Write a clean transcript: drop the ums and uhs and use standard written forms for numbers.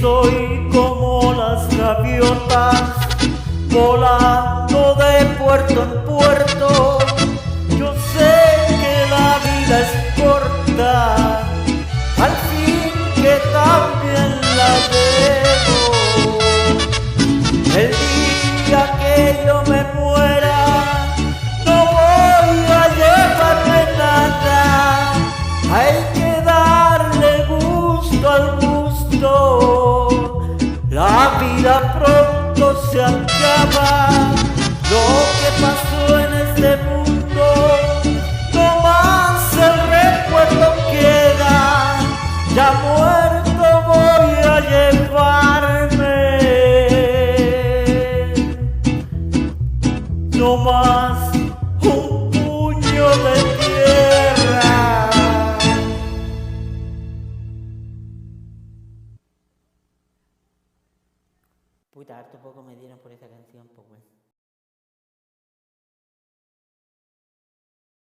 soy como las gaviotas, volando de puerto en puerto. Yo sé que la vida es corta, al fin que también la debo. El día que yo me muera, no voy a llevarme nada. Hay que darle gusto al gusto. La vida pronto se acaba. Lo que pasó en este mundo, no más el recuerdo queda. Ya muerto voy a llevarme, no más un puño de tierra. Puta, harto poco me dieron por esa canción, pues bueno.